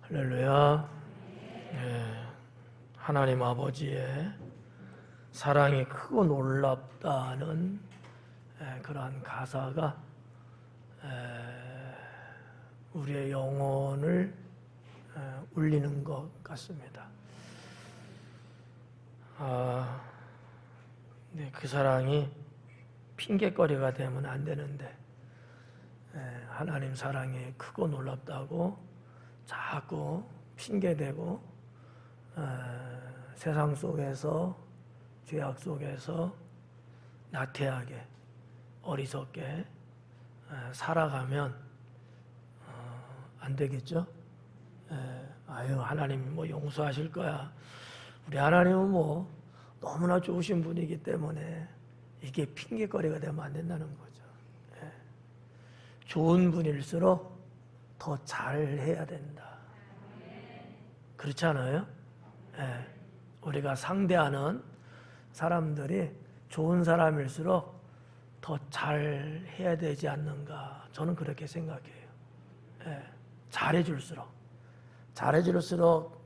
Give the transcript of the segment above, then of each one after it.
할렐루야. 하나님 아버지의 사랑이 크고 놀랍다는 그러한 가사가 우리의 영혼을 울리는 것 같습니다. 그 사랑이 핑계거리가 되면 안 되는데 하나님 사랑이 크고 놀랍다고 자꾸 핑계대고 세상 속에서 죄악 속에서 나태하게 어리석게 살아가면 안 되겠죠? 아유, 하나님 뭐 용서하실 거야. 우리 하나님은 뭐 너무나 좋으신 분이기 때문에 이게 핑계거리가 되면 안 된다는 거죠. 좋은 분일수록 더 잘해야 된다. 그렇지 않아요? 우리가 상대하는 사람들이 좋은 사람일수록 더 잘해야 되지 않는가. 저는 그렇게 생각해요. 잘해줄수록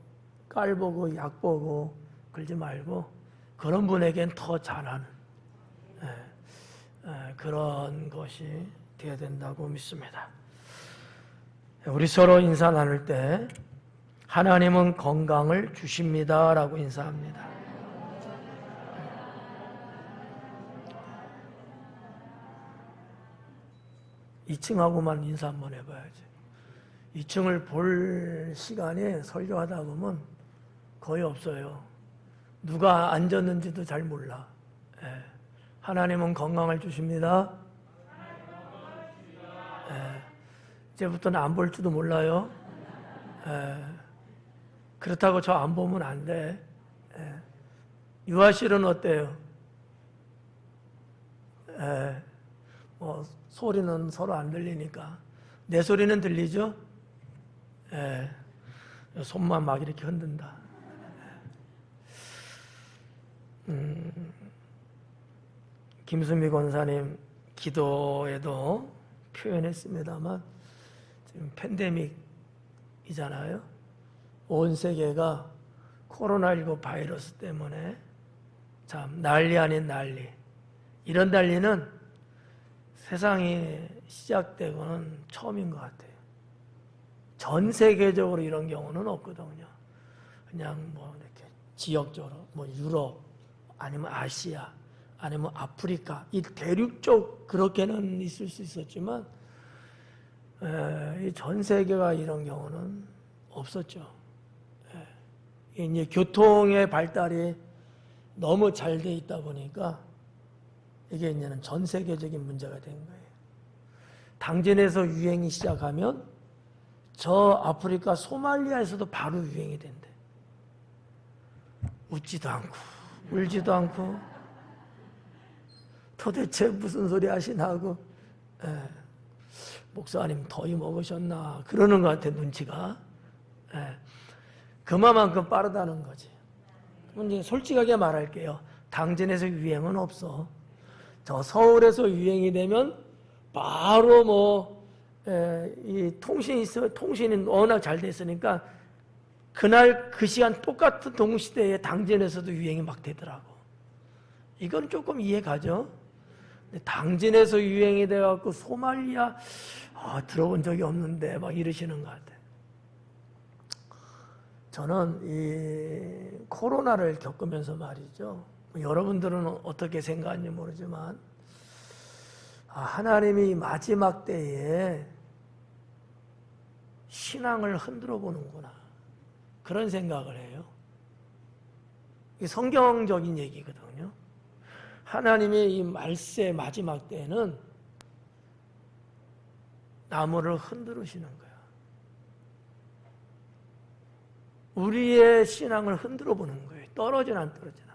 깔보고 약보고 그러지 말고 그런 분에겐 더 잘하는 그런 것이 되어야 된다고 믿습니다. 우리 서로 인사 나눌 때 하나님은 건강을 주십니다 라고 인사합니다. 이 층하고만 인사 한번 해봐야지. 2층을 볼 시간에 설교하다 보면 거의 없어요. 누가 앉았는지도 잘 몰라. 하나님은 건강을 주십니다. 이제부터는 안 볼 줄도 몰라요. 그렇다고 저 안 보면 안 돼. 유아실은 어때요? 뭐 소리는 서로 안 들리니까 내 소리는 들리죠? 손만 막 이렇게 흔든다. 김수미 권사님 기도에도 표현했습니다만 지금 팬데믹이잖아요. 온 세계가 코로나19 바이러스 때문에 참 난리 아닌 난리. 이런 난리는 세상이 시작되고는 처음인 것 같아요. 전 세계적으로 이런 경우는 없거든요. 그냥 뭐 이렇게 지역적으로 뭐 유럽 아니면 아시아 아니면 아프리카 이 대륙 쪽 그렇게는 있을 수 있었지만 이 전 세계가 이런 경우는 없었죠. 이제 교통의 발달이 너무 잘 돼 있다 보니까 이게 이제는 전 세계적인 문제가 된 거예요. 당진에서 유행이 시작하면 저 아프리카 소말리아에서도 바로 유행이 된대. 웃지도 않고 울지도 않고 도대체 무슨 소리 하시나 하고 목사님 더위 먹으셨나 그러는 것 같아 눈치가. 그만큼 빠르다는 거지. 그럼 이제 솔직하게 말할게요. 당진에서 유행은 없어. 저 서울에서 유행이 되면 바로 이 통신이 워낙 잘 됐으니까 그날 그 시간 똑같은 동시대에 당진에서도 유행이 막 되더라고. 이건 조금 이해가죠? 근데 당진에서 유행이 돼갖고 소말리아 들어본 적이 없는데 막 이러시는 것 같아요. 저는 이 코로나를 겪으면서 말이죠. 여러분들은 어떻게 생각하는지 모르지만 하나님이 마지막 때에 신앙을 흔들어 보는구나. 그런 생각을 해요. 이게 성경적인 얘기거든요. 하나님이 이 말세 마지막 때에는 나무를 흔들으시는 거야. 우리의 신앙을 흔들어 보는 거예요. 떨어지나 안 떨어지나.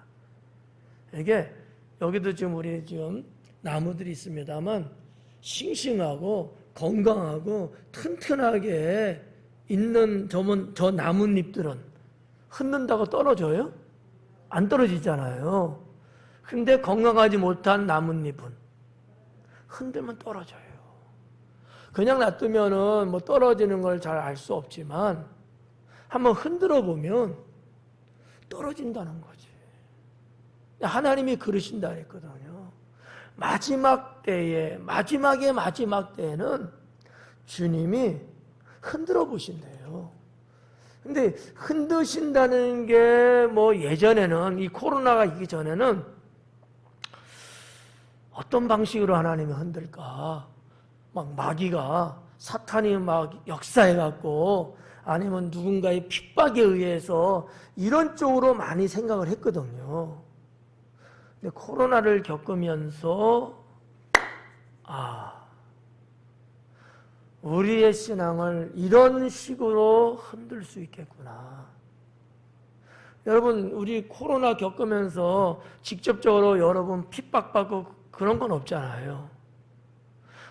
이게 여기도 지금 우리 지금 나무들이 있습니다만 싱싱하고 건강하고 튼튼하게 있는 저 나뭇잎들은 흔든다고 떨어져요? 안 떨어지잖아요. 근데 건강하지 못한 나뭇잎은 흔들면 떨어져요. 그냥 놔두면은 뭐 떨어지는 걸 잘 알 수 없지만 한번 흔들어 보면 떨어진다는 거지. 하나님이 그러신다 했거든요. 마지막 때에, 마지막의 마지막 때에는 주님이 흔들어 보신대요. 근데 흔드신다는 게 뭐 예전에는, 이 코로나가 있기 전에는 어떤 방식으로 하나님이 흔들까? 막 마귀가, 사탄이 막 역사해갖고 아니면 누군가의 핍박에 의해서 이런 쪽으로 많이 생각을 했거든요. 근데 코로나를 겪으면서 우리의 신앙을 이런 식으로 흔들 수 있겠구나. 여러분, 우리 코로나 겪으면서 직접적으로 여러분 핍박받고 그런 건 없잖아요.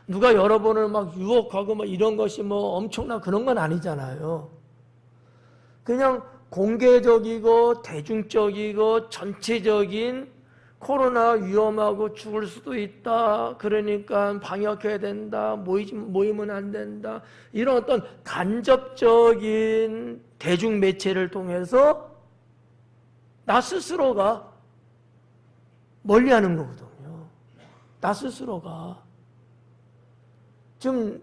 누가 여러분을 막 유혹하고 막 이런 것이 뭐 엄청난 그런 건 아니잖아요. 그냥 공개적이고 대중적이고 전체적인 코로나 위험하고 죽을 수도 있다. 그러니까 방역해야 된다. 모이면 안 된다. 이런 어떤 간접적인 대중 매체를 통해서 나 스스로가 멀리하는 거거든요. 나 스스로가. 지금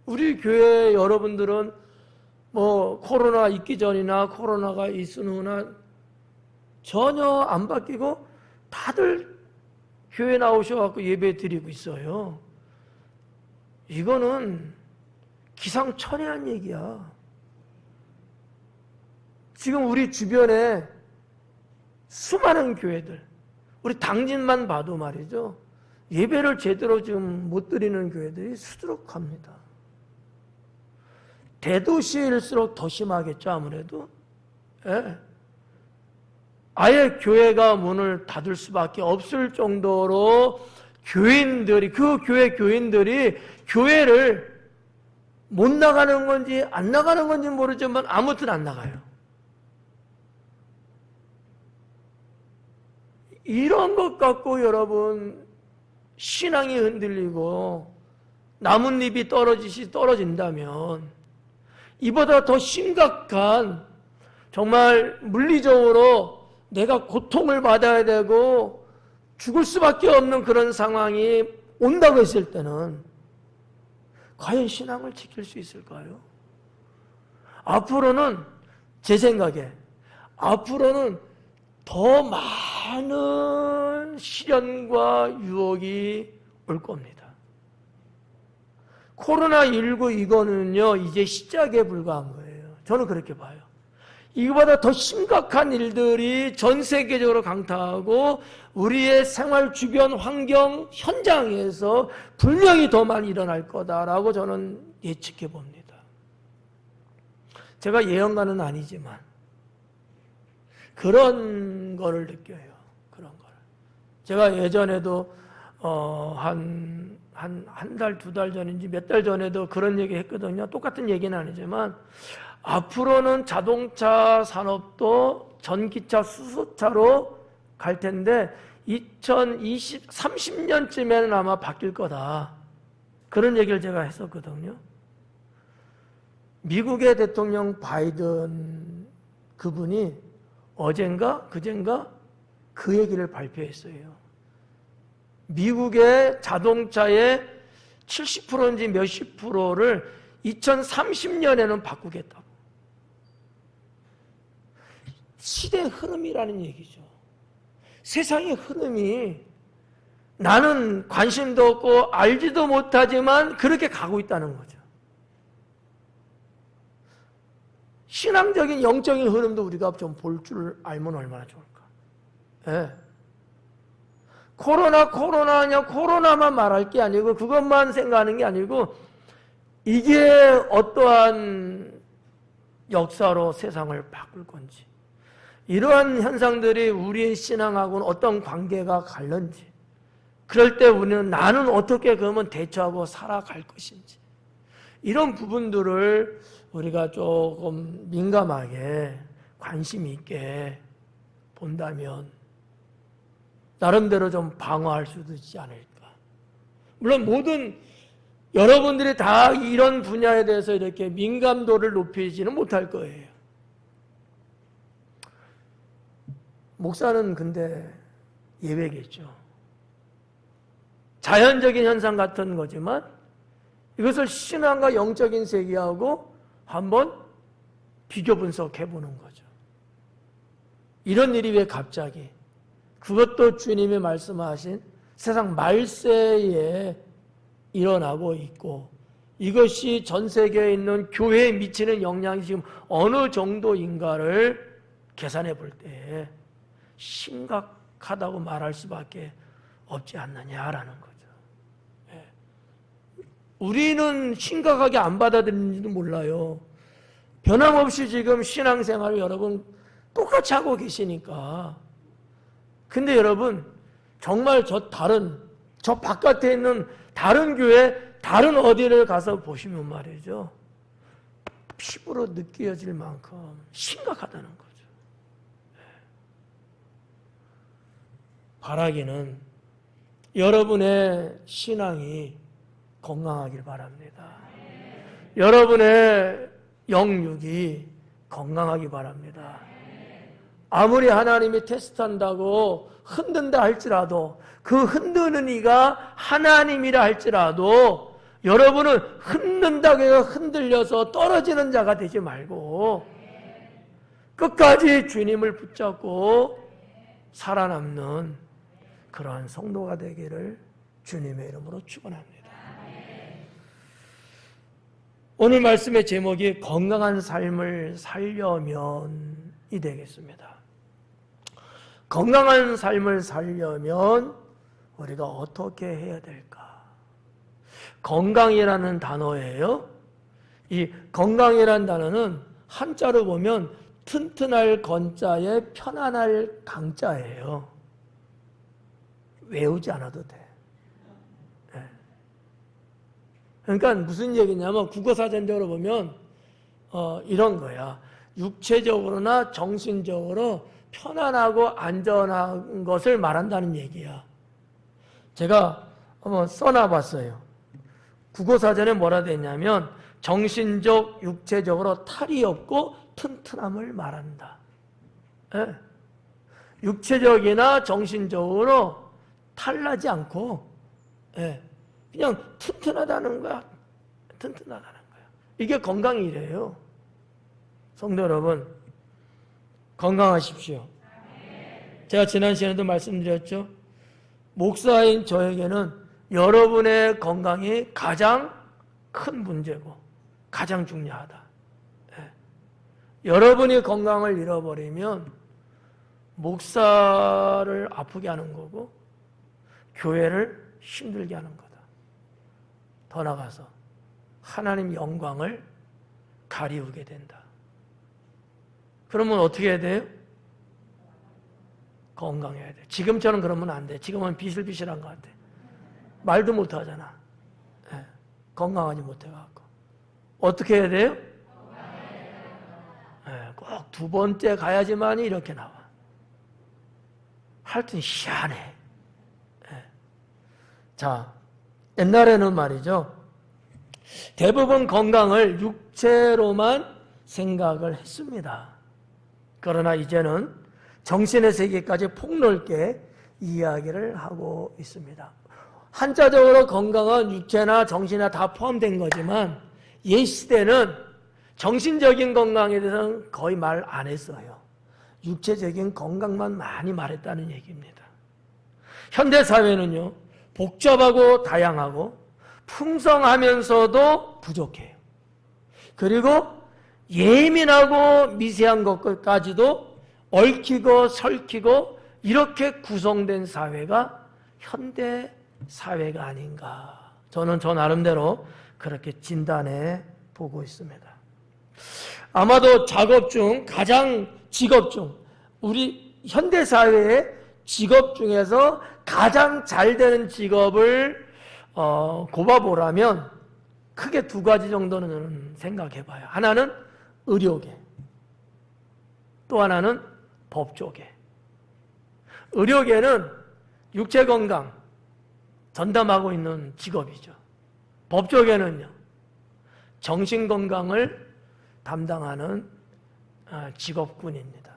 우리 교회 여러분들은 뭐 코로나 있기 전이나 코로나가 있은 후나 전혀 안 바뀌고 다들 교회 나오셔서 예배 드리고 있어요. 이거는 기상천외한 얘기야. 지금 우리 주변에 수많은 교회들, 우리 당진만 봐도 말이죠. 예배를 제대로 지금 못 드리는 교회들이 수두룩합니다. 대도시일수록 더 심하겠죠, 아무래도. 예. 아예 교회가 문을 닫을 수밖에 없을 정도로 교인들이, 그 교회 교인들이 교회를 못 나가는 건지 안 나가는 건지 모르지만 아무튼 안 나가요. 이런 것 갖고 여러분 신앙이 흔들리고 나뭇잎이 떨어진다면 이보다 더 심각한 정말 물리적으로 내가 고통을 받아야 되고 죽을 수밖에 없는 그런 상황이 온다고 했을 때는 과연 신앙을 지킬 수 있을까요? 앞으로는 제 생각에 앞으로는 더 많은 시련과 유혹이 올 겁니다. 코로나19 이거는요 이제 시작에 불과한 거예요. 저는 그렇게 봐요. 이거보다 더 심각한 일들이 전 세계적으로 강타하고 우리의 생활 주변 환경 현장에서 분명히 더 많이 일어날 거다라고 저는 예측해 봅니다. 제가 예언가는 아니지만 그런 거를 느껴요. 그런 거를. 제가 예전에도 한 달, 두 달 전인지 몇 달 전에도 그런 얘기 했거든요. 똑같은 얘기는 아니지만 앞으로는 자동차 산업도 전기차, 수소차로 갈 텐데 30년쯤에는 아마 바뀔 거다. 그런 얘기를 제가 했었거든요. 미국의 대통령 바이든 그분이 어젠가 그젠가 그 얘기를 발표했어요. 미국의 자동차의 70%인지 몇십 프로를 2030년에는 바꾸겠다고. 시대의 흐름이라는 얘기죠. 세상의 흐름이 나는 관심도 없고 알지도 못하지만 그렇게 가고 있다는 거죠. 신앙적인 영적인 흐름도 우리가 좀 볼 줄 알면 얼마나 좋을까. 예. 코로나만 말할 게 아니고 그것만 생각하는 게 아니고 이게 어떠한 역사로 세상을 바꿀 건지 이러한 현상들이 우리의 신앙하고는 어떤 관계가 갈는지 그럴 때 우리는 나는 어떻게 그러면 대처하고 살아갈 것인지 이런 부분들을 우리가 조금 민감하게 관심 있게 본다면 나름대로 좀 방어할 수도 있지 않을까. 물론 모든 여러분들이 다 이런 분야에 대해서 이렇게 민감도를 높이지는 못할 거예요. 목사는 근데 예외겠죠. 자연적인 현상 같은 거지만 이것을 신앙과 영적인 세계하고 한번 비교 분석해 보는 거죠. 이런 일이 왜 갑자기, 그것도 주님이 말씀하신 세상 말세에 일어나고 있고, 이것이 전 세계에 있는 교회에 미치는 영향이 지금 어느 정도인가를 계산해 볼 때 심각하다고 말할 수밖에 없지 않느냐라는 거죠. 우리는 심각하게 안 받아들이는지도 몰라요. 변함없이 지금 신앙생활을 여러분 똑같이 하고 계시니까. 근데 여러분, 정말 저 바깥에 있는 다른 교회, 다른 어디를 가서 보시면 말이죠, 피부로 느껴질 만큼 심각하다는 거죠. 바라기는 여러분의 신앙이 건강하길 바랍니다. 여러분의 영육이 건강하기 바랍니다. 아무리 하나님이 테스트한다고 흔든다 할지라도, 그 흔드는 이가 하나님이라 할지라도 여러분은 흔든다고 해서 흔들려서 떨어지는 자가 되지 말고 끝까지 주님을 붙잡고 살아남는 그러한 성도가 되기를 주님의 이름으로 축원합니다. 오늘 말씀의 제목이 건강한 삶을 살려면이 되겠습니다. 건강한 삶을 살려면 우리가 어떻게 해야 될까? 건강이라는 단어예요. 이 건강이라는 단어는 한자로 보면 튼튼할 건자에 편안할 강자예요. 외우지 않아도 돼. 그러니까 무슨 얘기냐면 국어사전적으로 보면 이런 거야. 육체적으로나 정신적으로 편안하고 안전한 것을 말한다는 얘기야. 제가 한번 써놔봤어요. 국어사전에 뭐라 되냐면 정신적, 육체적으로 탈이 없고 튼튼함을 말한다. 예. 육체적이나 정신적으로 탈나지 않고, 예. 그냥 튼튼하다는 거야. 튼튼하다는 거야. 이게 건강이래요. 성도 여러분, 건강하십시오. 제가 지난 시간에도 말씀드렸죠. 목사인 저에게는 여러분의 건강이 가장 큰 문제고 가장 중요하다. 예. 여러분이 건강을 잃어버리면 목사를 아프게 하는 거고 교회를 힘들게 하는 거다. 더 나아가서 하나님 영광을 가리우게 된다. 그러면 어떻게 해야 돼요? 건강해야 돼. 지금처럼 그러면 안 돼. 지금은 비실비실한 것 같아. 말도 못 하잖아. 네. 건강하지 못해갖고. 어떻게 해야 돼요? 네. 꼭 두 번째 가야지만이 이렇게 나와. 하여튼 희한해. 네. 자, 옛날에는 말이죠. 대부분 건강을 육체로만 생각을 했습니다. 그러나 이제는 정신의 세계까지 폭넓게 이야기를 하고 있습니다. 한자적으로 건강은 육체나 정신이나 다 포함된 거지만 옛 시대는 정신적인 건강에 대해서는 거의 말 안 했어요. 육체적인 건강만 많이 말했다는 얘기입니다. 현대사회는요, 복잡하고 다양하고 풍성하면서도 부족해요. 그리고 예민하고 미세한 것까지도 얽히고 설키고 이렇게 구성된 사회가 현대 사회가 아닌가. 저는 저 나름대로 그렇게 진단해 보고 있습니다. 아마도 직업 중 우리 현대 사회의 직업 중에서 가장 잘 되는 직업을 꼽아보라면 크게 두 가지 정도는 생각해 봐요. 하나는 의료계, 또 하나는 법조계. 의료계는 육체 건강 전담하고 있는 직업이죠. 법조계는요, 정신 건강을 담당하는 직업군입니다.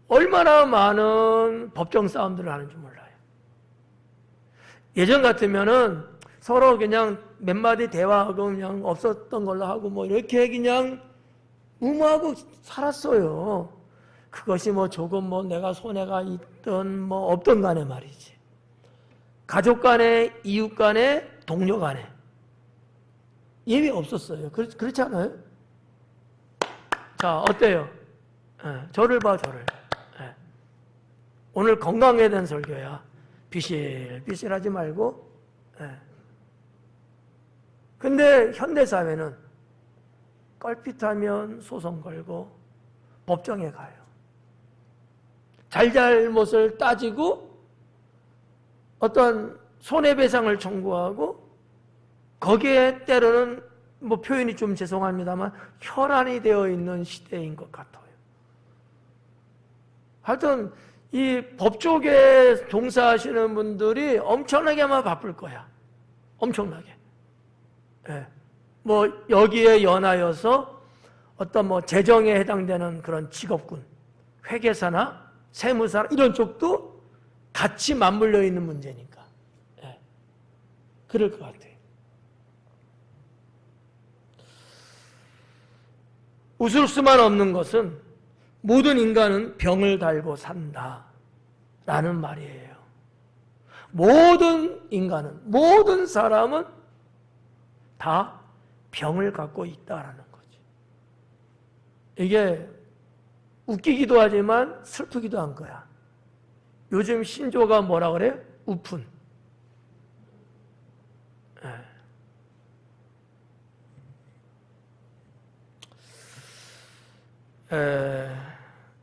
얼마나 많은 법정 싸움들을 하는지 몰라요. 예전 같으면은 서로 그냥 몇 마디 대화하고 그냥 없었던 걸로 하고 뭐 이렇게 그냥 무모하고 살았어요. 그것이 뭐 조금 뭐 내가 손해가 있든 뭐 없든 간에 말이지. 가족 간에, 이웃 간에, 동료 간에 예외 없었어요. 그렇지 않아요? 자, 어때요? 저를 봐, 저를. 오늘 건강에 대한 설교야. 비실비실하지 말고. 근데 현대사회는 껄핏하면 소송 걸고 법정에 가요. 잘잘못을 따지고 어떤 손해배상을 청구하고 거기에 때로는 뭐 표현이 좀 죄송합니다만 혈안이 되어 있는 시대인 것 같아요. 하여튼 이 법 쪽에 종사하시는 분들이 엄청나게 아마 바쁠 거야. 엄청나게. 뭐 여기에 연하여서 어떤 뭐 재정에 해당되는 그런 직업군, 회계사나 세무사나 이런 쪽도 같이 맞물려 있는 문제니까. 그럴 것 같아요. 웃을 수만 없는 것은 모든 인간은 병을 달고 산다 라는 말이에요. 모든 인간은, 모든 사람은 다 병을 갖고 있다라는 거지. 이게 웃기기도 하지만 슬프기도 한 거야. 요즘 신조가 뭐라 그래요? 우픈.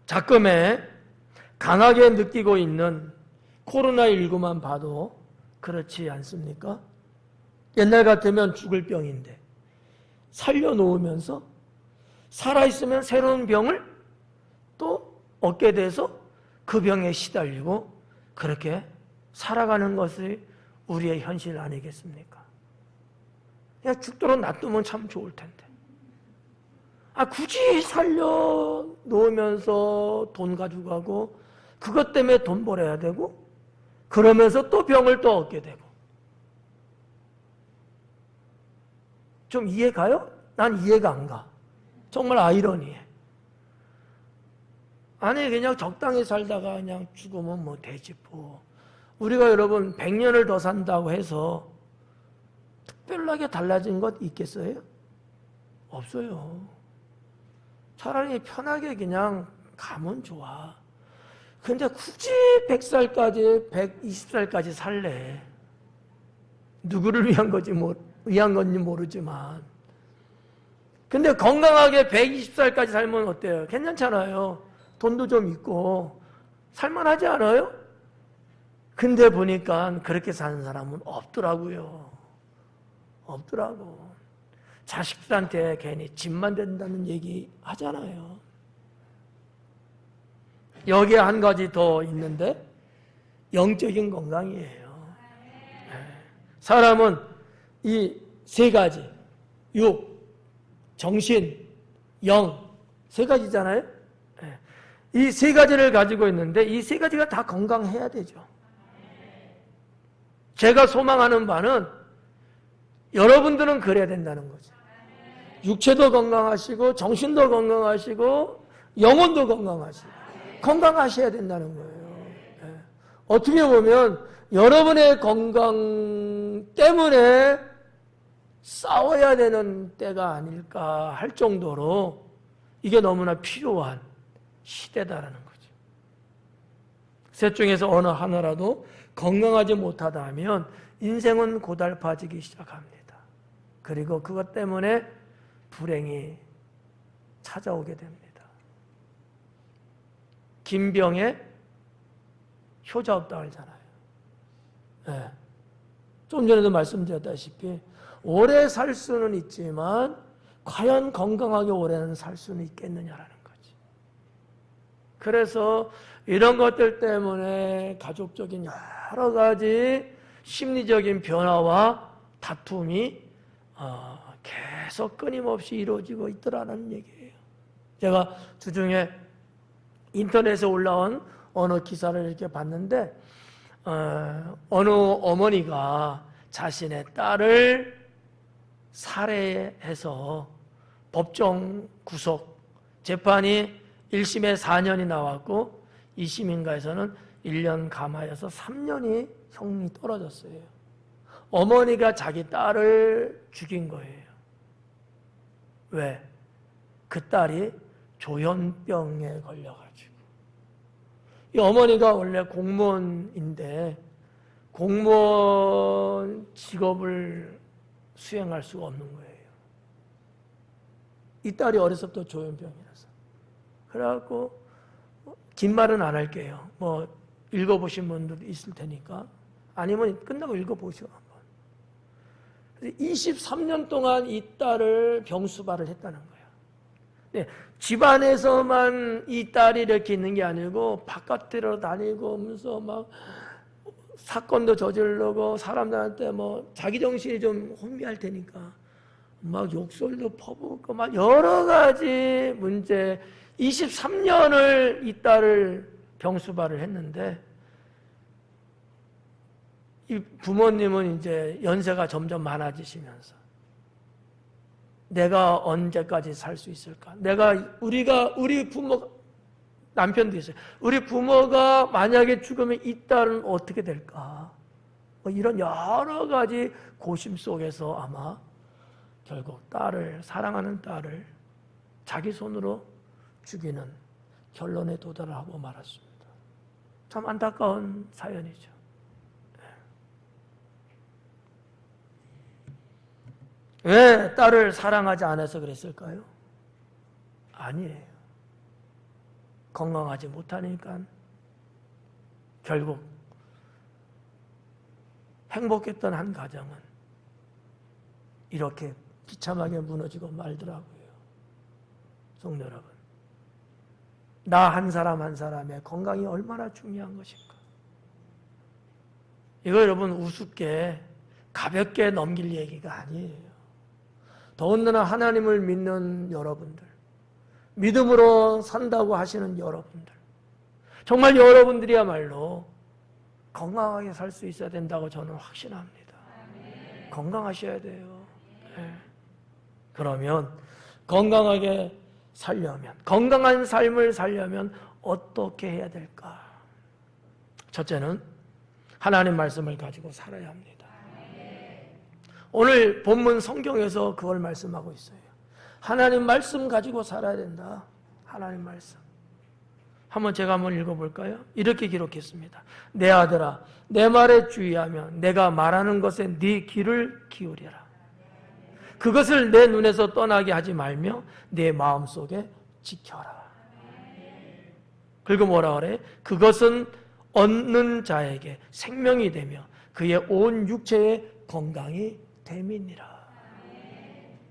자금에 강하게 느끼고 있는 코로나19만 봐도 그렇지 않습니까? 옛날 같으면 죽을 병인데 살려놓으면서 살아있으면 새로운 병을 또 얻게 돼서 그 병에 시달리고 그렇게 살아가는 것이 우리의 현실 아니겠습니까? 그냥 죽도록 놔두면 참 좋을 텐데. 굳이 살려놓으면서 돈 가져가고 그것 때문에 돈 벌어야 되고 그러면서 또 병을 또 얻게 되고. 좀 이해가요? 난 이해가 안 가. 정말 아이러니해. 아니 그냥 적당히 살다가 그냥 죽으면 뭐 되지 뭐. 우리가 여러분 100년을 더 산다고 해서 특별하게 달라진 것 있겠어요? 없어요. 차라리 편하게 그냥 가면 좋아. 근데 굳이 100살까지 120살까지 살래. 누구를 위한 건지 모르지만. 근데 건강하게 120살까지 살면 어때요? 괜찮잖아요. 돈도 좀 있고 살만하지 않아요? 근데 보니까 그렇게 사는 사람은 없더라고요. 없더라고. 자식들한테 괜히 집만 된다는 얘기 하잖아요. 여기에 한 가지 더 있는데 영적인 건강이에요. 사람은 이 세 가지, 육, 정신, 영, 세 가지잖아요. 이 세 가지를 가지고 있는데 이 세 가지가 다 건강해야 되죠. 제가 소망하는 바는 여러분들은 그래야 된다는 거죠. 육체도 건강하시고 정신도 건강하시고 영혼도 건강하시고 건강하셔야 된다는 거예요. 어떻게 보면 여러분의 건강 때문에 싸워야 되는 때가 아닐까 할 정도로 이게 너무나 필요한 시대다라는 거죠. 셋 중에서 어느 하나라도 건강하지 못하다 하면 인생은 고달파지기 시작합니다. 그리고 그것 때문에 불행이 찾아오게 됩니다. 김병에 효자 없다 그러잖아요. 좀 전에도 말씀드렸다시피 오래 살 수는 있지만 과연 건강하게 오래는 살 수는 있겠느냐라는 거지. 그래서 이런 것들 때문에 가족적인 여러 가지 심리적인 변화와 다툼이 계속 끊임없이 이루어지고 있더라는 얘기예요. 제가 주중에 인터넷에 올라온 어느 기사를 이렇게 봤는데 어느 어머니가 자신의 딸을 살해해서 법정 구속 재판이 1심에 4년이 나왔고 2심인가에서는 1년 감화여서 3년이 형이 떨어졌어요. 어머니가 자기 딸을 죽인 거예요. 왜? 그 딸이 조현병에 걸려가지고. 이 어머니가 원래 공무원인데 공무원 직업을 수행할 수가 없는 거예요. 이 딸이 어렸을 때부터 조현병이라서. 그래갖고 긴 말은 안 할게요. 뭐 읽어보신 분들도 있을 테니까. 아니면 끝나고 읽어보시고 한번. 23년 동안 이 딸을 병수발을 했다는 거예요. 네, 집안에서만 이 딸이 이렇게 있는 게 아니고 바깥으로 다니고 하면서 막 사건도 저지르고 사람들한테 뭐 자기 정신이 좀 혼미할 테니까 막 욕설도 퍼붓고 막 여러 가지 문제. 23년을 이 딸을 병수발을 했는데 이 부모님은 이제 연세가 점점 많아지시면서 내가 언제까지 살 수 있을까? 우리 부모, 남편도 있어요. 우리 부모가 만약에 죽으면 이 딸은 어떻게 될까? 뭐 이런 여러 가지 고심 속에서 아마 결국 사랑하는 딸을 자기 손으로 죽이는 결론에 도달하고 말았습니다. 참 안타까운 사연이죠. 왜 딸을 사랑하지 않아서 그랬을까요? 아니에요. 건강하지 못하니까 결국 행복했던 한 가정은 이렇게 비참하게 무너지고 말더라고요. 성도 여러분, 나 한 사람 한 사람의 건강이 얼마나 중요한 것인가. 이거 여러분 우습게 가볍게 넘길 얘기가 아니에요. 더군다나 하나님을 믿는 여러분들, 믿음으로 산다고 하시는 여러분들, 정말 여러분들이야말로 건강하게 살 수 있어야 된다고 저는 확신합니다. 건강하셔야 돼요. 네. 그러면 건강하게 살려면, 건강한 삶을 살려면 어떻게 해야 될까? 첫째는 하나님 말씀을 가지고 살아야 합니다. 오늘 본문 성경에서 그걸 말씀하고 있어요. 하나님 말씀 가지고 살아야 된다. 하나님 말씀. 제가 한번 읽어볼까요? 이렇게 기록했습니다. 내 아들아, 내 말에 주의하며 내가 말하는 것에 네 귀를 기울여라. 그것을 내 눈에서 떠나게 하지 말며 내 마음속에 지켜라. 그리고 뭐라 그래? 그것은 얻는 자에게 생명이 되며 그의 온 육체의 건강이 됨이니라.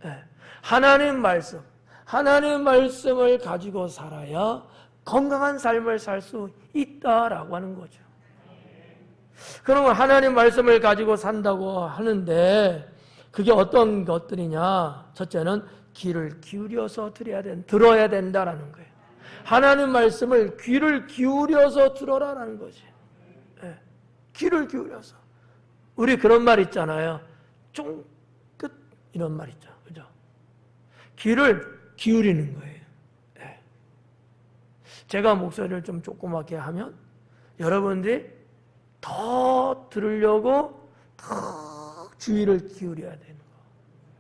네. 하나님 말씀을 가지고 살아야 건강한 삶을 살 수 있다라고 하는 거죠. 그러면 하나님 말씀을 가지고 산다고 하는데 그게 어떤 것들이냐? 첫째는 귀를 기울여서 들어야 된다라는 거예요. 하나님 말씀을 귀를 기울여서 들어라라는 거지. 네. 귀를 기울여서. 우리 그런 말 있잖아요. 쫑긋 이런 말 있죠. 그죠? 귀를 기울이는 거예요. 네. 제가 목소리를 좀 조그맣게 하면 여러분들이 더 들으려고 더 주의를 기울여야 되는 거.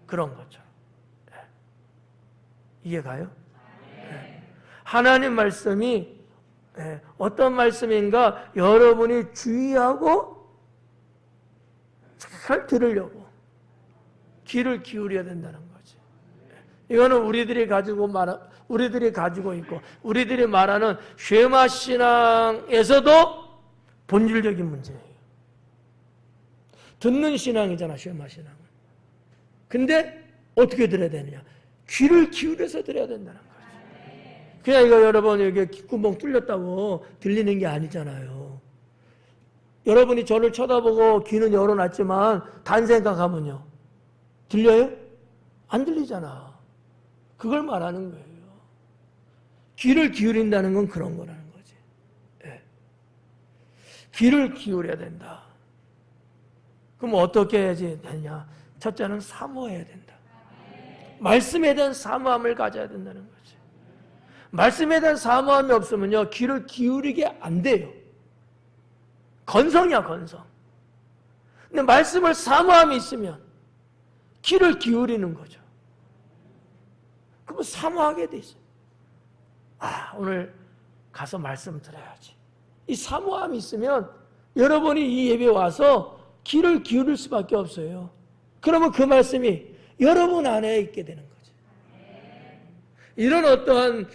그런 것처럼. 네. 이해가요? 네. 하나님 말씀이 어떤 말씀인가 여러분이 주의하고 잘 들으려고 귀를 기울여야 된다는 거지. 이거는 우리들이 가지고 있고 우리들이 말하는 쉐마 신앙에서도 본질적인 문제예요. 듣는 신앙이잖아, 쉐마 신앙은. 근데 어떻게 들어야 되느냐? 귀를 기울여서 들어야 된다는 거지. 그냥 이거 여러분 여기 귓구멍 뚫렸다고 들리는 게 아니잖아요. 여러분이 저를 쳐다보고 귀는 열어놨지만 단 생각하면요. 들려요? 안 들리잖아. 그걸 말하는 거예요. 귀를 기울인다는 건 그런 거라는 거지. 예. 귀를 기울여야 된다. 그럼 어떻게 해야지 되냐? 첫째는 사모해야 된다. 말씀에 대한 사모함을 가져야 된다는 거지. 말씀에 대한 사모함이 없으면요, 귀를 기울이게 안 돼요. 건성이야, 건성. 근데 말씀을 사모함이 있으면 귀를 기울이는 거죠. 그러면 사모하게 돼 있어요. 오늘 가서 말씀 들어야지. 이 사모함이 있으면 여러분이 이 예배 와서 귀를 기울일 수밖에 없어요. 그러면 그 말씀이 여러분 안에 있게 되는 거죠. 이런 어떠한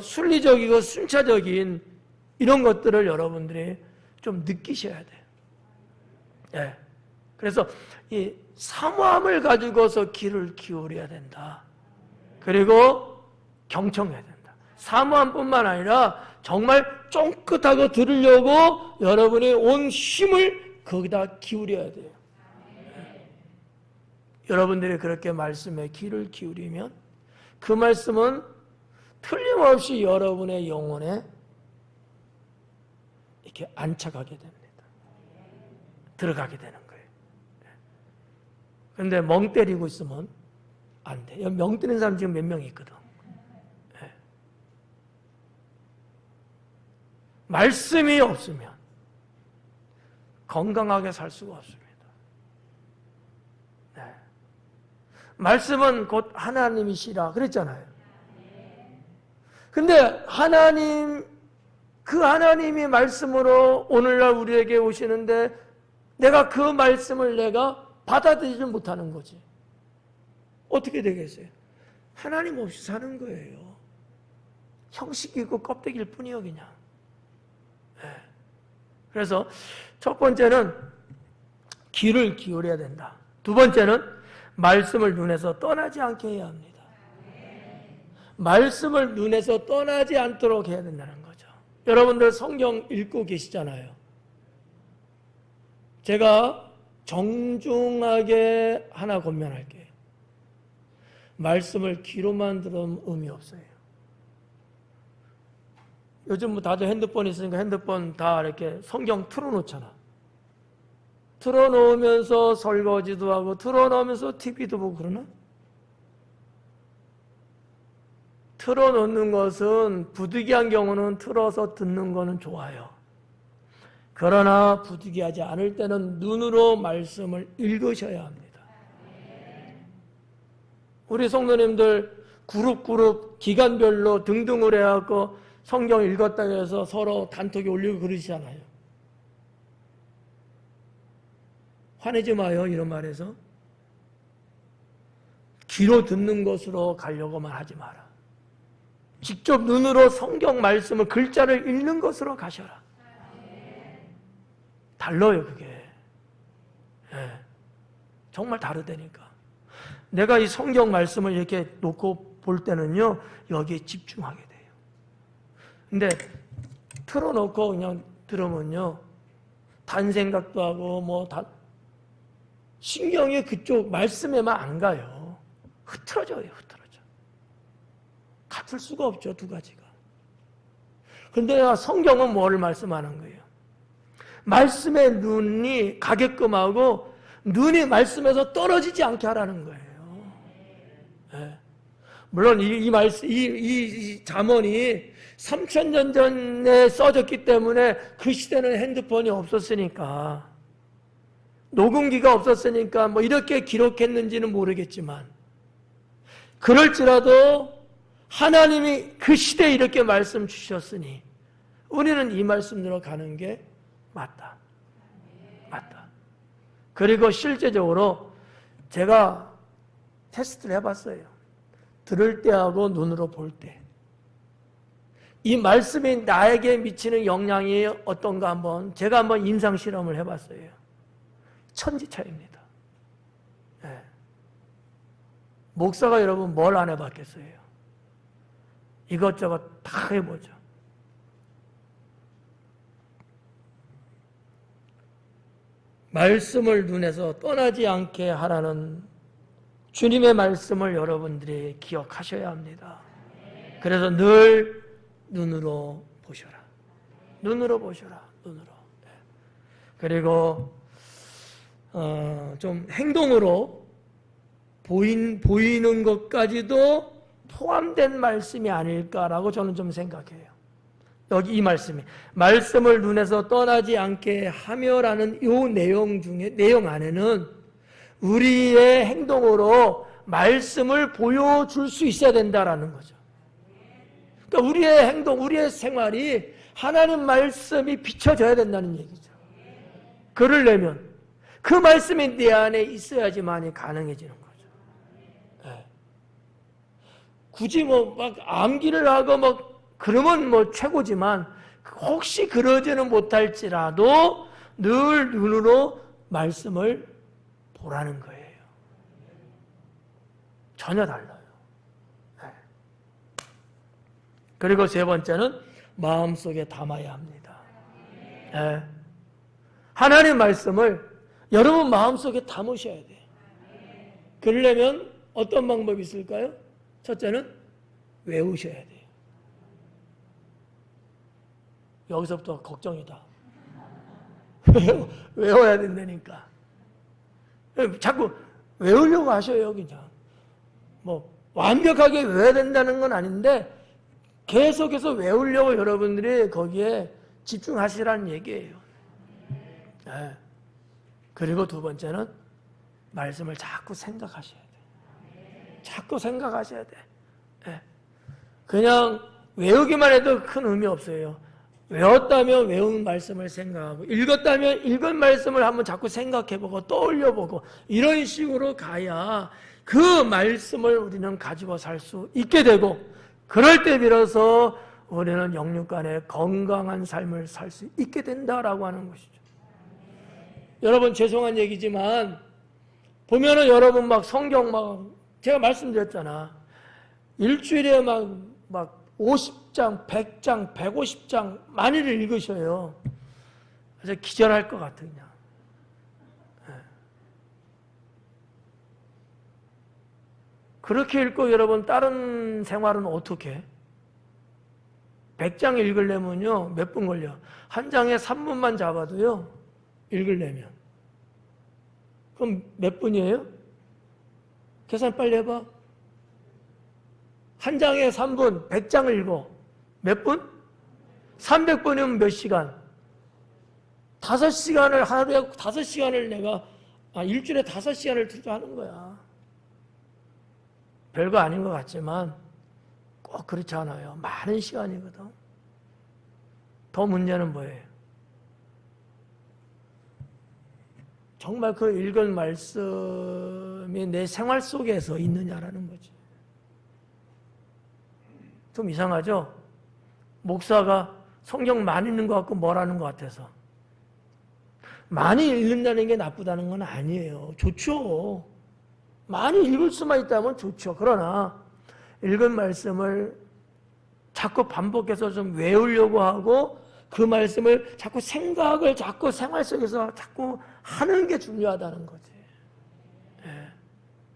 순리적이고 순차적인 이런 것들을 여러분들이 좀 느끼셔야 돼요. 예. 그래서 이 사모함을 가지고서 귀를 기울여야 된다. 그리고 경청해야 된다. 사모함뿐만 아니라 정말 쫑긋하고 들으려고 여러분의 온 힘을 거기다 기울여야 돼요. 여러분들이 그렇게 말씀에 귀를 기울이면 그 말씀은 틀림없이 여러분의 영혼에 이렇게 안착하게 됩니다. 들어가게 되는 거예요. 그런데 멍 때리고 있으면 안 돼. 멍 때리는 사람 지금 몇 명 있거든. 말씀이 없으면 건강하게 살 수가 없습니다. 네. 말씀은 곧 하나님이시라 그랬잖아요. 근데 그 하나님이 말씀으로 오늘날 우리에게 오시는데 내가 그 말씀을 내가 받아들이지 못하는 거지. 어떻게 되겠어요? 하나님 없이 사는 거예요. 형식이고 껍데기일 뿐이요, 그냥. 네. 그래서 첫 번째는 귀를 기울여야 된다. 두 번째는 말씀을 눈에서 떠나지 않게 해야 합니다. 말씀을 눈에서 떠나지 않도록 해야 된다는 거죠. 여러분들 성경 읽고 계시잖아요. 제가 정중하게 하나 권면할게요. 말씀을 귀로만 들으면 의미 없어요. 요즘 뭐 다들 핸드폰 있으니까 핸드폰 다 이렇게 성경 틀어놓잖아. 틀어놓으면서 설거지도 하고 틀어놓으면서 TV도 보고 그러나? 틀어놓는 것은 부득이한 경우는 틀어서 듣는 거는 좋아요. 그러나 부득이하지 않을 때는 눈으로 말씀을 읽으셔야 합니다. 우리 성도님들 그룹 기간별로 등등을 해갖고 성경 읽었다고 해서 서로 단톡에 올리고 그러시잖아요. 화내지 마요, 이런 말에서. 귀로 듣는 것으로 가려고만 하지 마라. 직접 눈으로 성경 말씀을 글자를 읽는 것으로 가셔라. 달라요, 그게. 네. 정말 다르다니까. 내가 이 성경 말씀을 이렇게 놓고 볼 때는요, 여기에 집중하게 돼요. 근데 틀어놓고 그냥 들으면요, 단 생각도 하고 신경이 그쪽 말씀에만 안 가요. 흐트러져요, 흐트러져. 같을 수가 없죠, 두 가지가. 그런데 성경은 뭐를 말씀하는 거예요? 말씀의 눈이 가게끔 하고 눈이 말씀에서 떨어지지 않게 하라는 거예요. 네. 물론 이 잠언이 3000년 전에 써졌기 때문에 그 시대는 핸드폰이 없었으니까, 녹음기가 없었으니까 이렇게 기록했는지는 모르겠지만, 그럴지라도 하나님이 그 시대에 이렇게 말씀 주셨으니 우리는 이 말씀대로 가는 게 맞다. 맞다. 그리고 실제적으로 제가 테스트를 해봤어요. 들을 때하고 눈으로 볼 때. 이 말씀이 나에게 미치는 영향이 어떤가 제가 한번 임상 실험을 해봤어요. 천지차이입니다. 네. 목사가 여러분 뭘 안 해봤겠어요? 이것저것 다 해보죠. 말씀을 눈에서 떠나지 않게 하라는 주님의 말씀을 여러분들이 기억하셔야 합니다. 그래서 늘 눈으로 보셔라. 눈으로 보셔라. 눈으로. 그리고 좀 행동으로 보이는 것까지도 포함된 말씀이 아닐까라고 저는 좀 생각해요. 여기 이 말씀을 눈에서 떠나지 않게 하며라는 이 내용 안에는 우리의 행동으로 말씀을 보여줄 수 있어야 된다라는 거죠. 그러니까 우리의 행동, 우리의 생활이 하나님 말씀이 비춰져야 된다는 얘기죠. 그러려면 그 말씀이 내 안에 있어야지만이 가능해지는 거죠. 네. 굳이 막 암기를 하고 그러면 최고지만 혹시 그러지는 못할지라도 늘 눈으로 말씀을 보라는 거예요. 전혀 달라요. 네. 그리고 세 번째는 마음속에 담아야 합니다. 네. 하나님 말씀을 여러분 마음속에 담으셔야 돼요. 그러려면 어떤 방법이 있을까요? 첫째는 외우셔야 돼요. 여기서부터 걱정이다. 외워야 된다니까. 자꾸 외우려고 하셔요, 그냥. 완벽하게 외워야 된다는 건 아닌데, 계속해서 외우려고 여러분들이 거기에 집중하시라는 얘기예요. 네. 그리고 두 번째는 말씀을 자꾸 생각하셔야 돼요. 자꾸 생각하셔야 돼. 네. 그냥 외우기만 해도 큰 의미 없어요. 외웠다면 외운 말씀을 생각하고, 읽었다면 읽은 말씀을 한번 자꾸 생각해보고 떠올려보고, 이런 식으로 가야 그 말씀을 우리는 가지고 살 수 있게 되고, 그럴 때 비로소 우리는 영육간에 건강한 삶을 살 수 있게 된다라고 하는 것이죠. 여러분, 죄송한 얘기지만 보면은 여러분 성경 제가 말씀드렸잖아. 일주일에 막 50장, 100장, 150장 많이를 읽으셔요. 그래서 기절할 것 같아, 그냥. 그렇게 읽고 여러분 다른 생활은 어떻게 해? 100장 읽으려면요 몇 분 걸려? 한 장에 3분만 잡아도요 읽으려면 그럼 몇 분이에요? 계산 빨리 해봐. 한 장에 3분, 100장을 읽어. 몇 분? 300분이면 몇 시간? 5시간을 하루에 5시간을 내가 일주일에 5시간을 투자하는 거야. 별거 아닌 것 같지만 꼭 그렇지 않아요. 많은 시간이거든. 더 문제는 뭐예요? 정말 그 읽은 말씀이 내 생활 속에서 있느냐라는 거지. 좀 이상하죠? 목사가 성경 많이 읽는 것 같고 뭐라는 것 같아서. 많이 읽는다는 게 나쁘다는 건 아니에요. 좋죠. 많이 읽을 수만 있다면 좋죠. 그러나 읽은 말씀을 자꾸 반복해서 좀 외우려고 하고 그 말씀을 자꾸 생각을 자꾸 생활 속에서 자꾸 하는 게 중요하다는 거지. 예.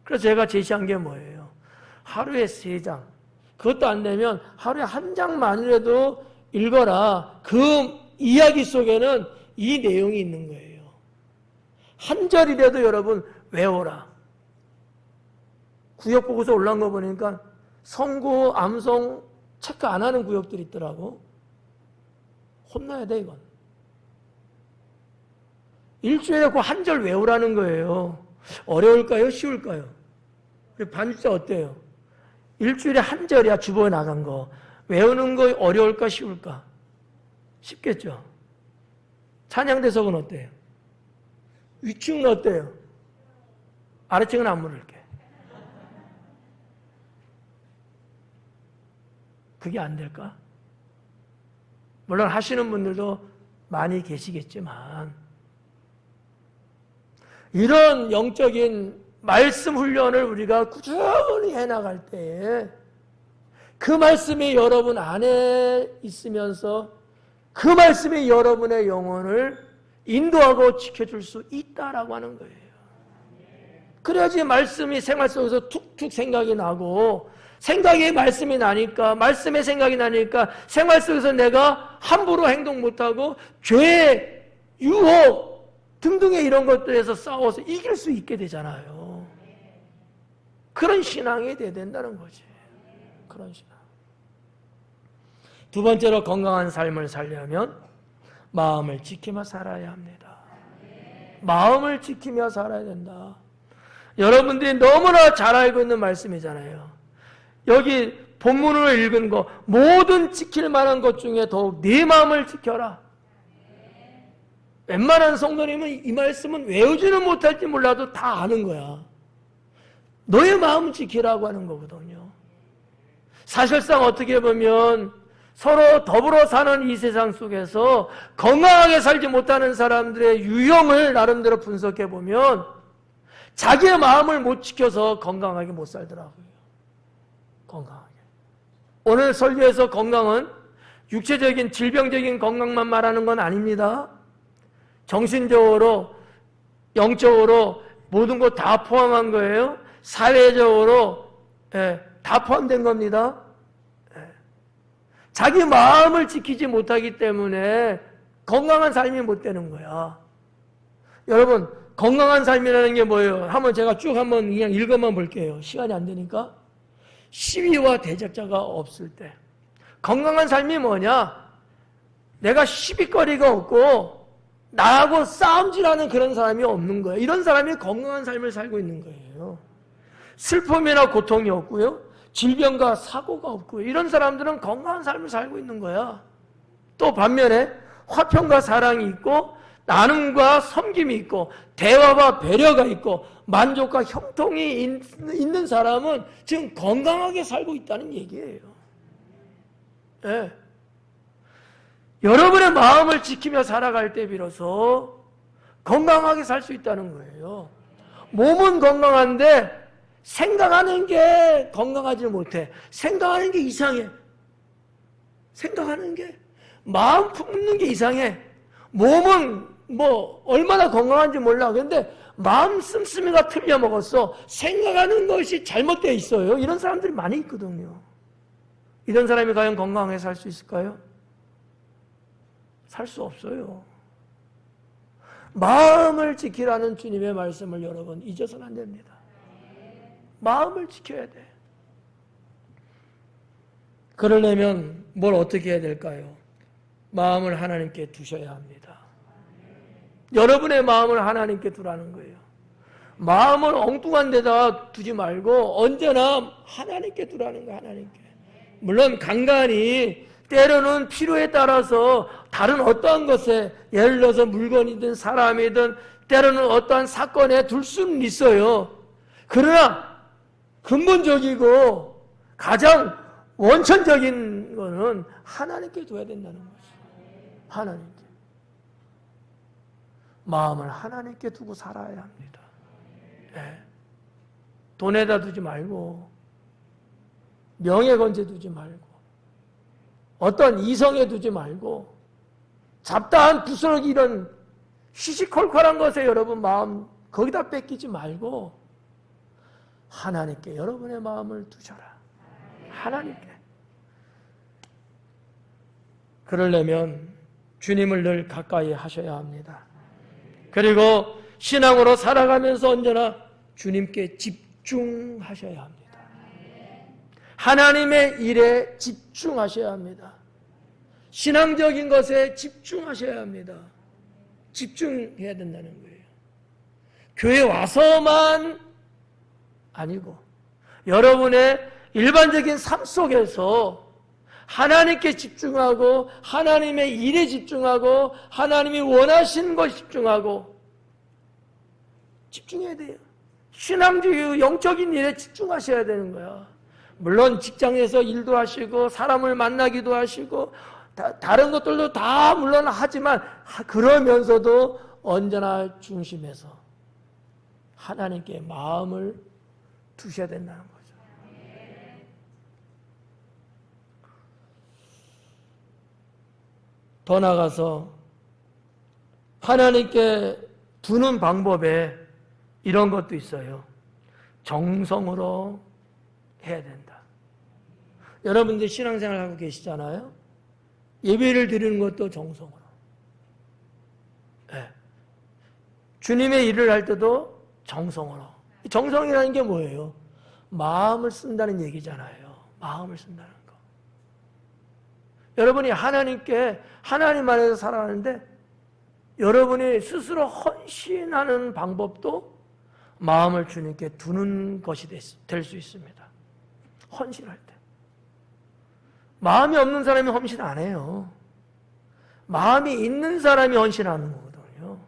그래서 제가 제시한 게 뭐예요? 하루에 3장. 그것도 안 되면 하루에 1장만이라도 읽어라. 그 이야기 속에는 이 내용이 있는 거예요. 한 절이라도 여러분 외워라. 구역 보고서 올라온 거 보니까 성구, 암송 체크 안 하는 구역들이 있더라고. 혼나야 돼, 이건. 일주일에 그 한 절 외우라는 거예요. 어려울까요? 쉬울까요? 반주자 어때요? 일주일에 한 절이야, 주보에 나간 거. 외우는 거 어려울까, 쉬울까? 쉽겠죠? 찬양대석은 어때요? 위층은 어때요? 아래층은 안 물을게. 그게 안 될까? 물론 하시는 분들도 많이 계시겠지만 이런 영적인 말씀 훈련을 우리가 꾸준히 해나갈 때에 그 말씀이 여러분 안에 있으면서 그 말씀이 여러분의 영혼을 인도하고 지켜줄 수 있다라고 하는 거예요. 그래야지 말씀이 생활 속에서 툭툭 생각이 나고 생각에 말씀이 나니까, 말씀에 생각이 나니까 생활 속에서 내가 함부로 행동 못하고 죄, 유혹 등등의 이런 것들에서 싸워서 이길 수 있게 되잖아요. 그런 신앙이 돼야 된다는 거지. 그런 신앙. 두 번째로 건강한 삶을 살려면 마음을 지키며 살아야 합니다. 마음을 지키며 살아야 된다. 여러분들이 너무나 잘 알고 있는 말씀이잖아요. 여기 본문으로 읽은 거 모든 지킬 만한 것 중에 더욱 네 마음을 지켜라. 웬만한 성도님은 이 말씀은 외우지는 못할지 몰라도 다 아는 거야. 너의 마음을 지키라고 하는 거거든요. 사실상 어떻게 보면 서로 더불어 사는 이 세상 속에서 건강하게 살지 못하는 사람들의 유형을 나름대로 분석해 보면 자기의 마음을 못 지켜서 건강하게 못 살더라고요. 건강하게. 오늘 설교에서 건강은 육체적인 질병적인 건강만 말하는 건 아닙니다. 정신적으로, 영적으로 모든 것 다 포함한 거예요. 사회적으로 다 포함된 겁니다. 자기 마음을 지키지 못하기 때문에 건강한 삶이 못 되는 거야. 여러분, 건강한 삶이라는 게 뭐예요? 한번 제가 쭉 한번 그냥 읽어만 볼게요. 시간이 안 되니까. 시비와 대적자가 없을 때. 건강한 삶이 뭐냐? 내가 시비거리가 없고 나하고 싸움질하는 그런 사람이 없는 거예요. 이런 사람이 건강한 삶을 살고 있는 거예요. 슬픔이나 고통이 없고요. 질병과 사고가 없고요. 이런 사람들은 건강한 삶을 살고 있는 거야. 또 반면에 화평과 사랑이 있고 나눔과 섬김이 있고 대화와 배려가 있고 만족과 형통이 있는 사람은 지금 건강하게 살고 있다는 얘기예요. 네. 여러분의 마음을 지키며 살아갈 때 비로소 건강하게 살 수 있다는 거예요. 몸은 건강한데 생각하는 게 건강하지 못해. 생각하는 게 이상해. 생각하는 게 마음 품는 게 이상해. 몸은 뭐 얼마나 건강한지 몰라. 근데 마음 씀씀이가 틀려 먹었어. 생각하는 것이 잘못되어 있어요. 이런 사람들이 많이 있거든요. 이런 사람이 과연 건강하게 살 수 있을까요? 살 수 없어요. 마음을 지키라는 주님의 말씀을 여러분 잊어서는 안 됩니다. 마음을 지켜야 돼. 그러려면 뭘 어떻게 해야 될까요? 마음을 하나님께 두셔야 합니다. 여러분의 마음을 하나님께 두라는 거예요. 마음을 엉뚱한 데다 두지 말고 언제나 하나님께 두라는 거예요. 하나님께. 물론 간간히 때로는 필요에 따라서 다른 어떠한 것에 예를 들어서 물건이든 사람이든 때로는 어떠한 사건에 둘 수는 있어요. 그러나 근본적이고 가장 원천적인 거는 하나님께 둬야 된다는 거죠. 하나님께. 마음을 하나님께 두고 살아야 합니다. 네. 돈에다 두지 말고 명예 건재 두지 말고 어떤 이성에 두지 말고 잡다한 부스러기 이런 시시콜콜한 것에 여러분 마음 거기다 뺏기지 말고 하나님께 여러분의 마음을 두셔라. 하나님께. 그러려면 주님을 늘 가까이 하셔야 합니다. 그리고 신앙으로 살아가면서 언제나 주님께 집중하셔야 합니다. 하나님의 일에 집중하셔야 합니다. 신앙적인 것에 집중하셔야 합니다. 집중해야 된다는 거예요. 교회 와서만 아니고 여러분의 일반적인 삶 속에서 하나님께 집중하고 하나님의 일에 집중하고 하나님이 원하시는 것에 집중하고 집중해야 돼요. 신앙적이고 영적인 일에 집중하셔야 되는 거야. 물론 직장에서 일도 하시고 사람을 만나기도 하시고 다른 것들도 다 물론 하지만 그러면서도 언제나 중심에서 하나님께 마음을 두셔야 된다는 거죠. 더 나아가서 하나님께 두는 방법에 이런 것도 있어요. 정성으로 해야 된다. 여러분들 신앙생활 하고 계시잖아요. 예배를 드리는 것도 정성으로. 네. 주님의 일을 할 때도 정성으로. 정성이라는 게 뭐예요? 마음을 쓴다는 얘기잖아요. 마음을 쓴다는 거. 여러분이 하나님께 하나님 안에서 살아가는데 여러분이 스스로 헌신하는 방법도 마음을 주님께 두는 것이 될 수 있습니다. 헌신할 때. 마음이 없는 사람이 헌신 안 해요. 마음이 있는 사람이 헌신하는 거거든요.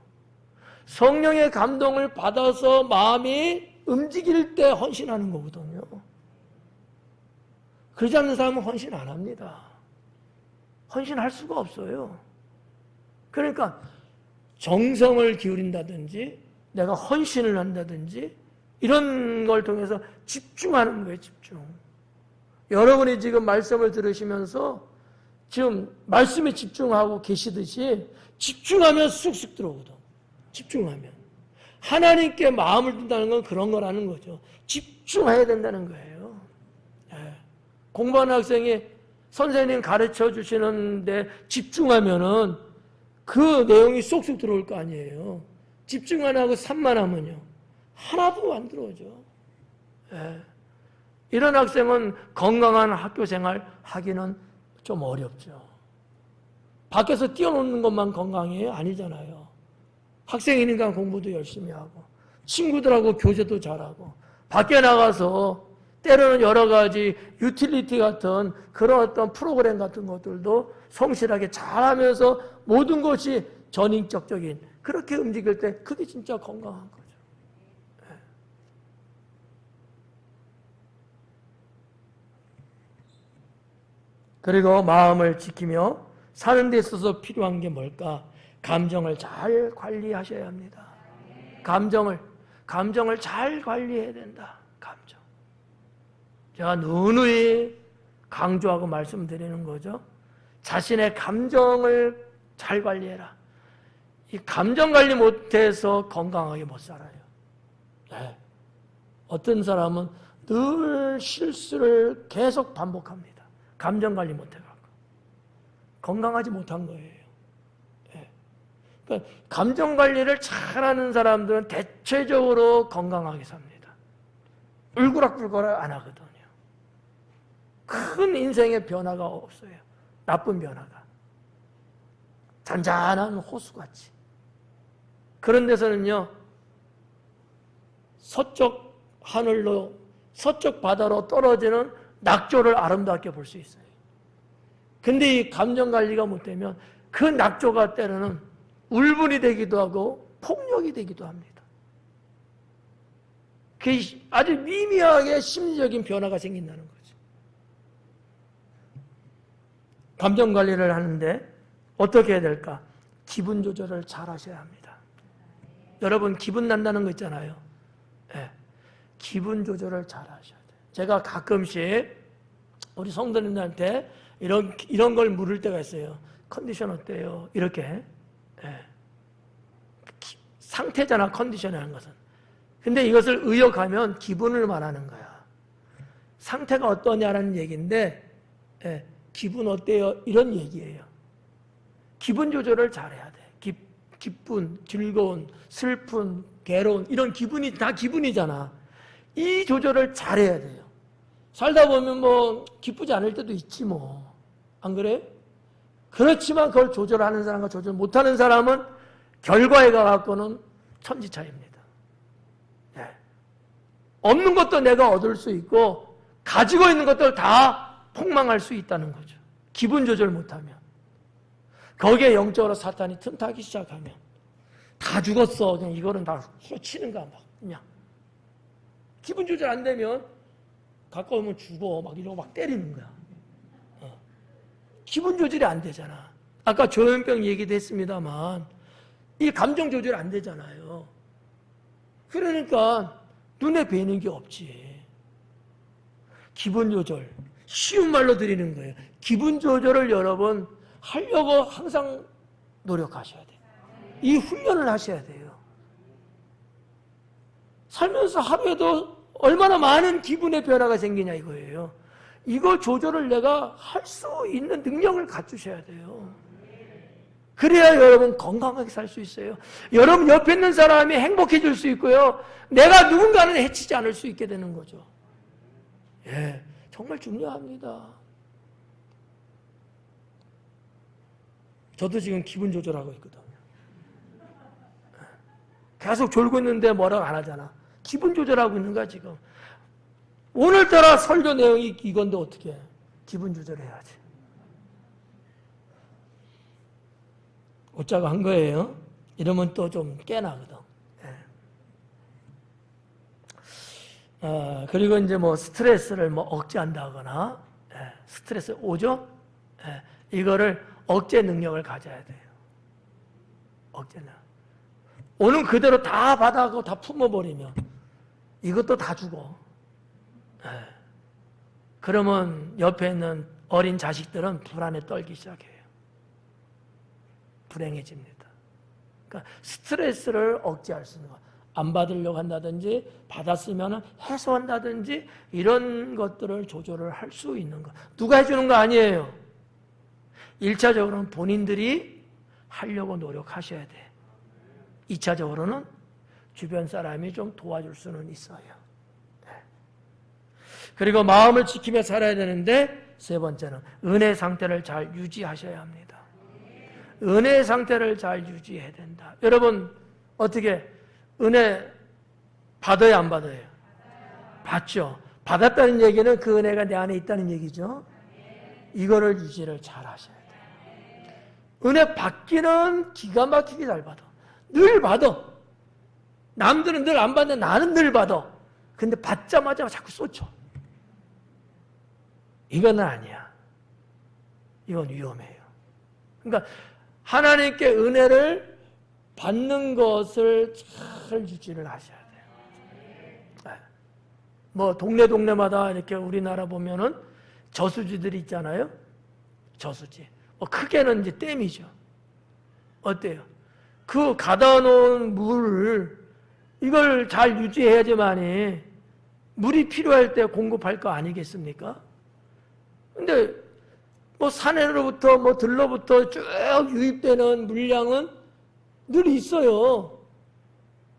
성령의 감동을 받아서 마음이 움직일 때 헌신하는 거거든요. 그러지 않는 사람은 헌신 안 합니다. 헌신할 수가 없어요. 그러니까 정성을 기울인다든지 내가 헌신을 한다든지 이런 걸 통해서 집중하는 거예요. 집중. 여러분이 지금 말씀을 들으시면서 지금 말씀에 집중하고 계시듯이 집중하면 쑥쑥 들어오거든. 집중하면. 하나님께 마음을 둔다는 건 그런 거라는 거죠. 집중해야 된다는 거예요. 네. 공부하는 학생이 선생님 가르쳐 주시는데 집중하면은 그 내용이 쏙쏙 들어올 거 아니에요. 집중 안 하고 산만하면요. 하나도 안 들어오죠. 네. 이런 학생은 건강한 학교 생활 하기는 좀 어렵죠. 밖에서 뛰어노는 것만 건강해요? 아니잖아요. 학생이니까 공부도 열심히 하고 친구들하고 교제도 잘하고 밖에 나가서 때로는 여러 가지 유틸리티 같은 그런 어떤 프로그램 같은 것들도 성실하게 잘하면서 모든 것이 전인격적인 그렇게 움직일 때 그게 진짜 건강한 거죠. 네. 그리고 마음을 지키며 사는 데 있어서 필요한 게 뭘까? 감정을 잘 관리하셔야 합니다. 감정을 잘 관리해야 된다. 감정. 제가 누누이 강조하고 말씀드리는 거죠. 자신의 감정을 잘 관리해라. 이 감정 관리 못해서 건강하게 못 살아요. 네. 어떤 사람은 늘 실수를 계속 반복합니다. 감정 관리 못해갖고. 건강하지 못한 거예요. 네. 그러니까 감정 관리를 잘하는 사람들은 대체적으로 건강하게 삽니다. 울그락불그락 안 하거든요. 큰 인생의 변화가 없어요. 나쁜 변화가. 잔잔한 호수같이. 그런 데서는요, 서쪽 하늘로, 서쪽 바다로 떨어지는 낙조를 아름답게 볼 수 있어요. 근데 이 감정 관리가 못되면 그 낙조가 때로는 울분이 되기도 하고 폭력이 되기도 합니다. 그 아주 미미하게 심리적인 변화가 생긴다는 거죠. 감정 관리를 하는데 어떻게 해야 될까? 기분 조절을 잘 하셔야 합니다. 여러분 기분 난다는 거 있잖아요. 네. 기분 조절을 잘 하셔야 돼요. 제가 가끔씩 우리 성도님들한테 이런 걸 물을 때가 있어요. 컨디션 어때요? 이렇게. 네. 상태잖아, 컨디션이라는 것은. 근데 이것을 의역하면 기분을 말하는 거야. 상태가 어떠냐라는 얘기인데, 네. 기분 어때요? 이런 얘기예요. 기분 조절을 잘해야 돼. 기쁜, 즐거운, 슬픈, 괴로운 이런 기분이 다 기분이잖아. 이 조절을 잘해야 돼요. 살다 보면 뭐 기쁘지 않을 때도 있지 뭐. 안 그래? 그렇지만 그걸 조절하는 사람과 조절 못하는 사람은 결과에 가갖고는 천지차이입니다. 네. 없는 것도 내가 얻을 수 있고 가지고 있는 것들 다 폭망할 수 있다는 거죠. 기분 조절 못하면. 거기에 영적으로 사탄이 틈타기 시작하면 다 죽었어. 그냥 이거는 다 훔치는 거야. 막 그냥. 기분 조절 안 되면 가까우면 죽어. 막 이러고 막 때리는 거야. 기분 조절이 안 되잖아. 아까 조현병 얘기도 했습니다만 이 감정 조절이 안 되잖아요. 그러니까 눈에 뵈는 게 없지. 기분 조절. 쉬운 말로 드리는 거예요. 기분 조절을 여러분 하려고 항상 노력하셔야 돼요. 이 훈련을 하셔야 돼요. 살면서 하루에도 얼마나 많은 기분의 변화가 생기냐 이거예요. 이거 조절을 내가 할 수 있는 능력을 갖추셔야 돼요. 그래야 여러분 건강하게 살 수 있어요. 여러분 옆에 있는 사람이 행복해질 수 있고요. 내가 누군가는 해치지 않을 수 있게 되는 거죠. 예, 정말 중요합니다. 저도 지금 기분 조절하고 있거든요. 계속 졸고 있는데 뭐라고 안 하잖아. 기분 조절하고 있는 거야 지금. 오늘따라 설교 내용이 이건데 어떻게 해? 기분 조절해야지. 웃자고 한 거예요. 이러면 또 좀 깨나거든. 예. 그리고 이제 뭐 스트레스를 뭐 억제한다거나, 예. 스트레스 오죠? 예. 이거를 억제 능력을 가져야 돼요. 억제는. 오는 그대로 다 받아가고 다 품어버리면 이것도 다 죽어. 예. 그러면 옆에 있는 어린 자식들은 불안에 떨기 시작해요. 불행해집니다. 그러니까 스트레스를 억제할 수 있는 거. 안 받으려고 한다든지 받았으면 해소한다든지 이런 것들을 조절을 할 수 있는 거. 누가 해주는 거 아니에요. 1차적으로는 본인들이 하려고 노력하셔야 돼. 2차적으로는 주변 사람이 좀 도와줄 수는 있어요. 네. 그리고 마음을 지키며 살아야 되는데 세 번째는 은혜 상태를 잘 유지하셔야 합니다. 은혜 상태를 잘 유지해야 된다. 여러분 어떻게 은혜 받아요 안 받아요? 받죠. 받았다는 얘기는 그 은혜가 내 안에 있다는 얘기죠. 이거를 유지를 잘 하셔야 돼요. 은혜 받기는 기가 막히게 잘 받아. 늘 받아. 남들은 늘 안 받는데 나는 늘 받아. 근데 받자마자 자꾸 쏟죠. 이건 아니야. 이건 위험해요. 그러니까 하나님께 은혜를 받는 것을 잘 유지를 하셔야 돼요. 뭐 동네마다 이렇게 우리나라 보면은 저수지들이 있잖아요. 저수지. 크게는 이제 댐이죠. 어때요? 그 가다 놓은 물을 이걸 잘 유지해야지만이 물이 필요할 때 공급할 거 아니겠습니까? 근데 뭐 산에로부터 뭐 들로부터 쭉 유입되는 물량은 늘 있어요.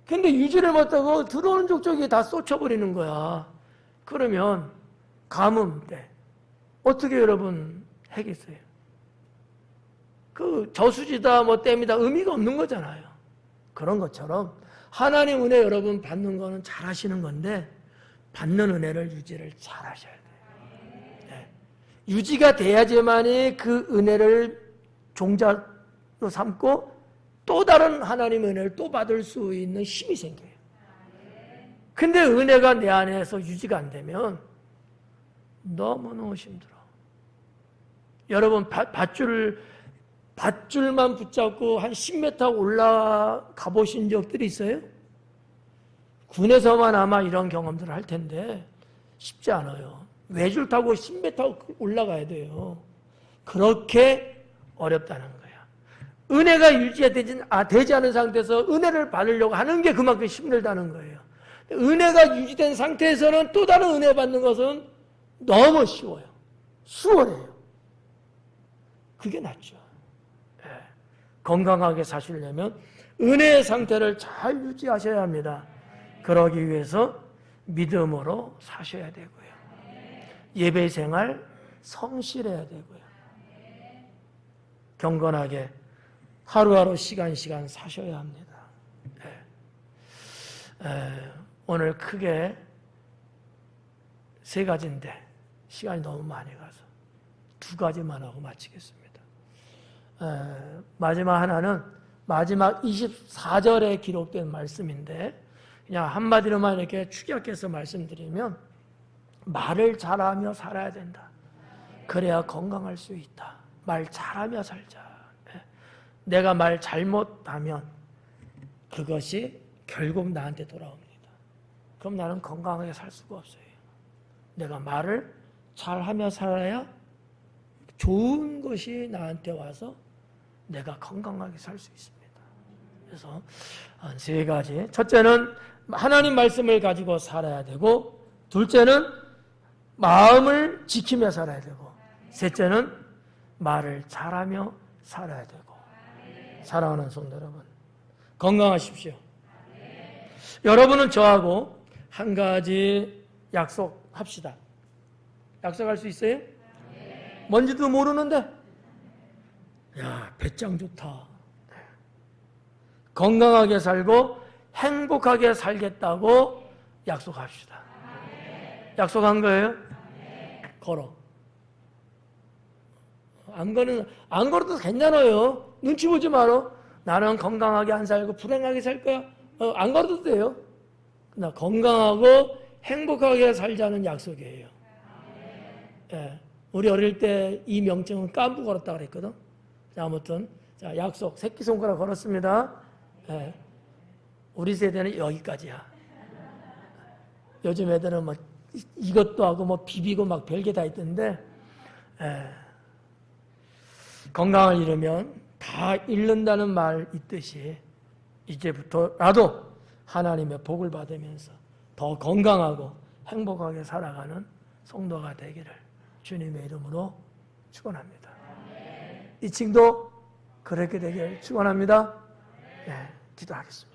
근데 유지를 못하고 들어오는 족족이 다 쏟쳐버리는 거야. 그러면 가뭄 때 어떻게 여러분 하겠어요? 그 저수지다 뭐 댐이다 의미가 없는 거잖아요. 그런 것처럼 하나님 은혜 여러분 받는 거는 잘 하시는 건데 받는 은혜를 유지를 잘 하셔야 돼요. 네. 유지가 돼야지만이 그 은혜를 종자로 삼고 또 다른 하나님의 은혜를 또 받을 수 있는 힘이 생겨요. 근데 은혜가 내 안에서 유지가 안 되면 너무너무 힘들어. 여러분 밧줄만 붙잡고 한 10m 올라가 보신 적들이 있어요? 군에서만 아마 이런 경험들을 할 텐데 쉽지 않아요. 외줄 타고 10m 올라가야 돼요. 그렇게 어렵다는 거야. 은혜가 유지가 되지 않은 상태에서 은혜를 받으려고 하는 게 그만큼 힘들다는 거예요. 은혜가 유지된 상태에서는 또 다른 은혜 받는 것은 너무 쉬워요. 수월해요. 그게 낫죠. 네. 건강하게 사시려면 은혜의 상태를 잘 유지하셔야 합니다. 그러기 위해서 믿음으로 사셔야 되고요. 예배 생활 성실해야 되고요. 경건하게 하루하루 시간 사셔야 합니다. 오늘 크게 세 가지인데 시간이 너무 많이 가서 두 가지만 하고 마치겠습니다. 마지막 하나는 마지막 24절에 기록된 말씀인데 그냥 한마디로만 이렇게 축약해서 말씀드리면 말을 잘하며 살아야 된다. 그래야 건강할 수 있다. 말 잘하며 살자. 내가 말 잘못하면 그것이 결국 나한테 돌아옵니다. 그럼 나는 건강하게 살 수가 없어요. 내가 말을 잘하며 살아야 좋은 것이 나한테 와서 내가 건강하게 살 수 있습니다. 그래서 세 가지. 첫째는 하나님 말씀을 가지고 살아야 되고, 둘째는 마음을 지키며 살아야 되고, 셋째는 말을 잘하며 살아야 되고. 사랑하는 성도 여러분, 건강하십시오. 여러분은 저하고 한 가지 약속합시다. 약속할 수 있어요? 뭔지도 모르는데, 야, 배짱 좋다. 건강하게 살고 행복하게 살겠다고 약속합시다. 약속한 거예요? 걸어. 안 걸어도 괜찮아요. 눈치 보지 마라. 나는 건강하게 안 살고 불행하게 살 거야. 안 걸어도 돼요. 나 건강하고 행복하게 살자는 약속이에요. 예, 우리 어릴 때 이 명칭은 깐부 걸었다 그랬거든. 자, 아무튼 자, 약속 새끼손가락 걸었습니다. 예, 우리 세대는 여기까지야. 요즘 애들은 뭐 이것도 하고 뭐 비비고 막 별게 다 있던데, 예, 건강을 잃으면 다 잃는다는 말 있듯이 이제부터라도 하나님의 복을 받으면서 더 건강하고 행복하게 살아가는 성도가 되기를 주님의 이름으로 축원합니다. 이 층도 그렇게 되길 축원합니다. 네, 기도하겠습니다.